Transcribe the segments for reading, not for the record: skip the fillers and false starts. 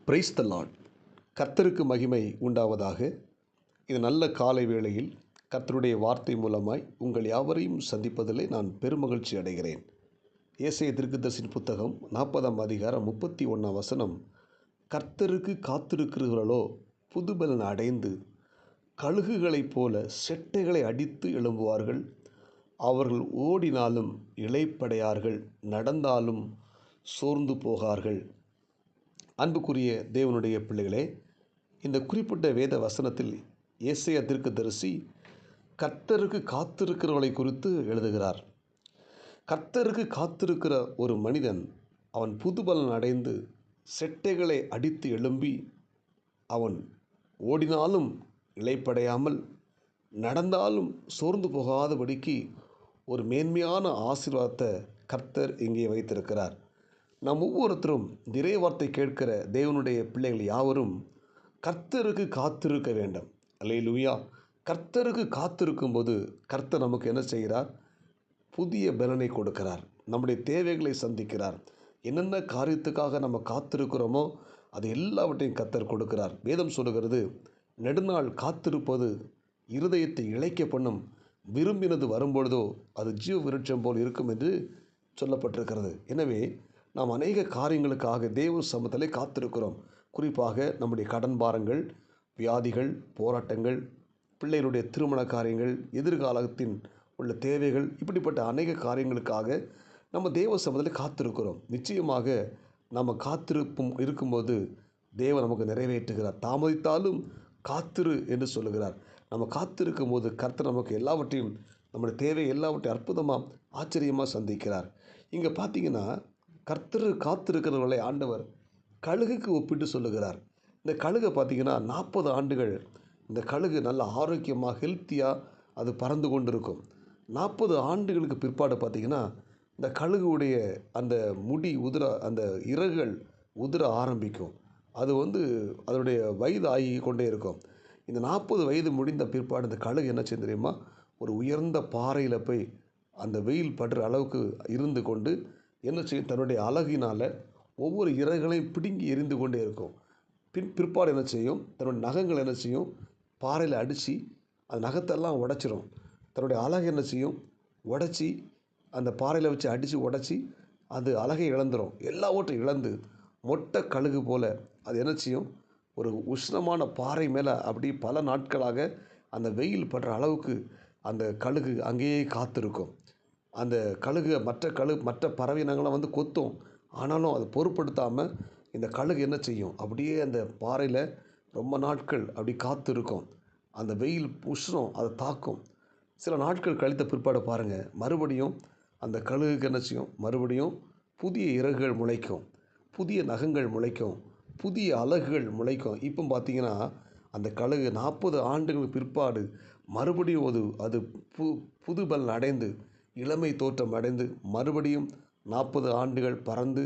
Praise the Lord. கர்த்தருக்கு மகிமை உண்டாவதாக. இது நல்ல காலை வேளையில் கர்த்தருடைய வார்த்தை மூலமாய் உங்கள் யாவரையும் சந்திப்பதிலே நான் பெருமகிழ்ச்சி அடைகிறேன். ஏசாயா தீர்க்கதரிசியின் புத்தகம் 40ஆம் அதிகாரம் 31ஆம் வசனம், கர்த்தருக்கு காத்திருக்கிறவர்களோ புதுபலன் அடைந்து கழுகுகளைப் போல செட்டைகளை அடித்து எழும்புவார்கள். அவர்கள் ஓடினாலும் இளைப்படையார்கள், நடந்தாலும் சோர்ந்து போகார்கள். அன்புக்குரிய தேவனுடைய பிள்ளைகளே, இந்த குறிப்பிட்ட வேத வசனத்தில் ஏசாயா தீர்க்கதரிசி கர்த்தருக்கு காத்திருக்கிறவர்களை குறித்து எழுதுகிறார். கர்த்தருக்கு காத்திருக்கிற ஒரு மனிதன் அவன் புதுபலன் அடைந்து செட்டைகளை அடித்து எழும்பி அவன் ஓடினாலும் இளைப்படையாமல், நடந்தாலும் சோர்ந்து போகாதபடிக்கு ஒரு மேன்மையான ஆசீர்வாதத்தை கர்த்தர் இங்கே வைத்திருக்கிறார். நாம் ஒவ்வொருத்தரும் இறைவார்த்தை கேட்கிற தேவனுடைய பிள்ளைகள் யாவரும் கர்த்தருக்கு காத்திருக்க வேண்டும். அல்லேலூயா. கர்த்தருக்கு காத்திருக்கும்போது கர்த்தர் நமக்கு என்ன செய்கிறார்? புதிய பலனை கொடுக்கிறார். நம்முடைய தேவைகளை சந்திக்கிறார். என்னென்ன காரியத்துக்காக நம்ம காத்திருக்கிறோமோ அது எல்லாவற்றையும் கர்த்தர் கொடுக்கிறார். வேதம் சொல்லுகிறது, நெடுநாள் காத்திருப்பது இருதயத்தை இளைக்க பண்ணும், விரும்பினது வரும்பொழுதோ அது ஜீவ விருட்சம் போல் இருக்கும் என்று சொல்லப்பட்டிருக்கிறது. எனவே நாம் அநேக காரியங்களுக்காக தேவ சமூகத்திலே காத்திருக்கிறோம். குறிப்பாக நம்முடைய கடன் பாரங்கள், வியாதிகள், போராட்டங்கள், பிள்ளைகளுடைய திருமண காரியங்கள், எதிர்காலத்தின் உள்ள தேவைகள், இப்படிப்பட்ட அநேக காரியங்களுக்காக நம்ம தேவ சமூகத்தில் காத்திருக்கிறோம். நிச்சயமாக நம்ம இருக்கும்போது தேவன் நமக்கு நிறைவேற்றுகிறார். தாமதித்தாலும் காத்திரு என்று சொல்லுகிறார். நம்ம காத்திருக்கும் போது கர்த்தர் நமக்கு எல்லாவற்றையும், நம்முடைய தேவை எல்லாவற்றையும் அற்புதமாக ஆச்சரியமாக சந்திக்கிறார். இங்கே பார்த்தீங்கன்னா, கர்த்தர் காத்திருக்கிறவர்களை ஆண்டவர் கழுகுக்கு ஒப்பிட்டு சொல்லுகிறார். இந்த கழுகை பார்த்தீங்கன்னா 40 ஆண்டுகள் இந்த கழுகு நல்ல ஆரோக்கியமாக ஹெல்த்தியாக அது பறந்து கொண்டு இருக்கும். 40 ஆண்டுகளுக்கு பிற்பாடு பார்த்திங்கன்னா இந்த கழுகுடைய அந்த முடி அந்த இறகுகள் உதிர ஆரம்பிக்கும். அது அதனுடைய வயது ஆகி கொண்டே இருக்கும். இந்த 40 வயது முடிந்த பிற்பாடு இந்த கழுகு என்ன செய்யும் தெரியுமா? ஒரு உயர்ந்த பாறையில் போய் அந்த வெயில் படுற அளவுக்கு இருந்து கொண்டு என்ன செய்யும்? தன்னுடைய அழகினால் ஒவ்வொரு இறகுகளையும் பிடுங்கி எரிந்து கொண்டே இருக்கும். பிற்பாடு என்ன செய்யும்? தன்னுடைய நகங்கள் என்ன செய்யும்? பாறையில் அடித்து அந்த நகத்தெல்லாம் உடைச்சிரும். தன்னுடைய அழகை என்ன செய்யும்? உடைச்சி அந்த பாறையில் வச்சு அடித்து உடைச்சி அது அழகை இழந்துடும். எல்லாவற்றையும் இழந்து மொட்டை கழுகு போல் அது என்ன செய்யும்? ஒரு உஷ்ணமான பாறை மேலே அப்படி பல நாட்களாக அந்த வெயில் படுற அளவுக்கு அந்த கழுகு அங்கேயே காத்திருக்கும். அந்த கழுகு மற்ற பறவையினங்கள்லாம் கொத்தும். ஆனாலும் அதை பொருட்படுத்தாமல் இந்த கழுகு என்ன செய்யும்? அப்படியே அந்த பாறையில் ரொம்ப நாட்கள் அப்படி காத்திருக்கும். அந்த வெயில் உஷ்ணம் அதை தாக்கும். சில நாட்கள் கழித்த பிற்பாடு பாருங்கள், மறுபடியும் அந்த கழுகுக்கு என்ன செய்யும்? மறுபடியும் புதிய இறகுகள் முளைக்கும், புதிய நகங்கள் முளைக்கும், புதிய அலகுகள் முளைக்கும். இப்போ பார்த்தீங்கன்னா அந்த கழுகு 40 ஆண்டுகளுக்கு பிற்பாடு மறுபடியும் அது புதுபலன் அடைந்து இளமை தோற்றம் அடைந்து மறுபடியும் 40 ஆண்டுகள் பறந்து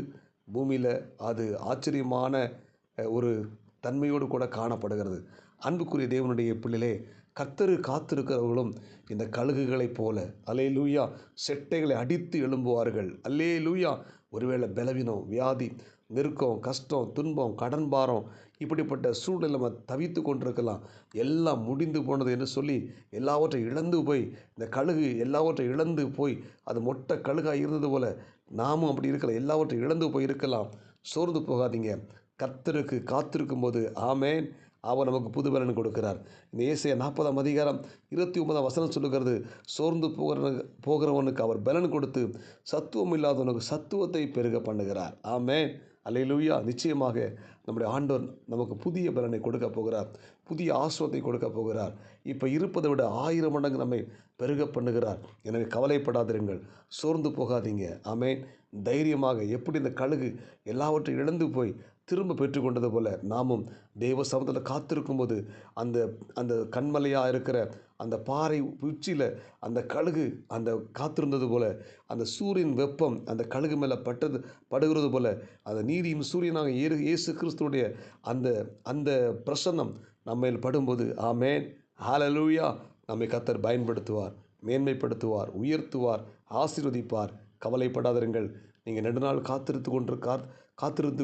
பூமியில் அது ஆச்சரியமான ஒரு தன்மையோடு கூட காணப்படுகிறது. அன்புக்குரிய தேவனுடைய பிள்ளைகளே, கர்த்தரு காத்திருக்கிறவர்களும் இந்த கழுகுகளைப் போல அல்லேலூயா செட்டைகளை அடித்து எழும்புவார்கள். அல்லேலூயா. ஒருவேளை பலவீனம், வியாதி, நெருக்கம், கஷ்டம், துன்பம், கடன் பாரம், இப்படிப்பட்ட சூழ்நிலை நம்ம தவித்து கொண்டிருக்கலாம். எல்லாம் முடிந்து போனது என்று சொல்லி எல்லாவற்றையும் இழந்து போய் இந்த கழுகு எல்லாவற்றையும் இழந்து போய் அது மொட்டை கழுகாக இருந்தது போல் நாமும் அப்படி இருக்கலாம். எல்லாவற்றையும் இழந்து போய் இருக்கலாம். சோர்ந்து போகாதீங்க. கர்த்தருக்கு காத்திருக்கும் போது ஆமேன், அவர் நமக்கு புதுபலன் கொடுக்கிறார். இந்த ஏசாயா 40ஆம் அதிகாரம் 29ஆம் வசனம் சொல்லுகிறது, சோர்ந்து போகிறவனுக்கு அவர் பலன் கொடுத்து சத்துவம் இல்லாதவனுக்கு சத்துவத்தை பெருக பண்ணுகிறார். ஆமேன், அல்லேலூயா. நிச்சயமாக நம்முடைய ஆண்டவர் நமக்கு புதிய பலனை கொடுக்க போகிறார், புதிய ஆசீர்வாதத்தை கொடுக்க போகிறார். இப்போ இருப்பதை விட 1000 மடங்கு நம்மை பெருக பண்ணுகிறார். எனவே கவலைப்படாதிருங்கள், சோர்ந்து போகாதீங்க. ஆமேன். தைரியமாக எப்படி இந்த கழுகு எல்லாவற்றையும் இழந்து போய் திரும்ப பெற்றுக்கொண்டது போல நாமும் தேவ சமூகத்தில் காத்திருக்கும் போது அந்த அந்த கண்மலையாக இருக்கிற அந்த பாறை உச்சியில் அந்த கழுகு அந்த காத்திருந்தது போல அந்த சூரியன் வெப்பம் அந்த கழுகு மேலே படுகிறது போல அந்த நீதியின் சூரியனாக இயேசு கிறிஸ்துவுடைய அந்த அந்த பிரசன்னம் நம்ம படும்போது ஆமேன், ஹல்லேலூயா, நம்மை கர்த்தர் பயன்படுத்துவார், மேன்மைப்படுத்துவார், உயர்த்துவார், ஆசீர்வதிப்பார். கவலைப்படாதிருங்கள். நீங்கள் நெடுநாள் காத்திருந்து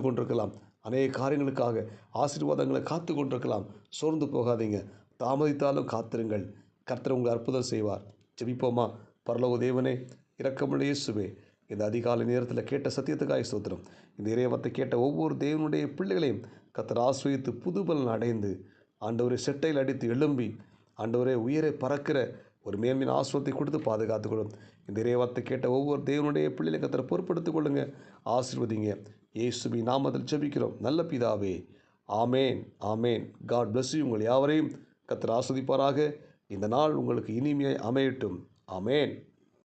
கொண்டிருக்கலாம். அநேக காரியங்களுக்காக ஆசீர்வாதங்களை காத்து கொண்டிருக்கலாம். சோர்ந்து போகாதீங்க. தாமதித்தாலும் காத்திருங்கள். கர்த்தர் உங்களை அற்புதம் செய்வார். ஜெபிப்போமா? பரலோக தேவனே, இரக்கமுள்ள இயேசுவே, இந்த அதிகாலை நேரத்தில் கேட்ட சத்தியத்துக்காய் ஸ்தோத்திரம். இந்த இறைவத்தை கேட்ட ஒவ்வொரு தேவனுடைய பிள்ளைகளையும் கர்த்தர் ஆசீர்வதித்து புதுபலன் அடைந்து ஆண்டவரை செட்டையில் அடித்து எழும்பி ஆண்டவரே உயரே பறக்கிற ஒரு மேன்மையின் ஆசீர்வாதத்தை கொடுத்து பாதுகாத்துக்கொள்ளும். இந்த இறைவார்த்தை கேட்ட ஒவ்வொரு தேவனுடைய பிள்ளைகளை கர்த்தர் பொறுப்படுத்திக் கொள்ளுங்க. ஆசீர்வதிங்க. இயேசுவின் நாமத்தில் ஜெபிக்கிறோம் நல்ல பிதாவே. ஆமேன், ஆமேன். God bless you. உங்கள் யாவரையும் கர்த்தர் ஆசீர்வதிப்பாராக. இந்த நாள் உங்களுக்கு இனிமையாய் அமையட்டும். ஆமேன்.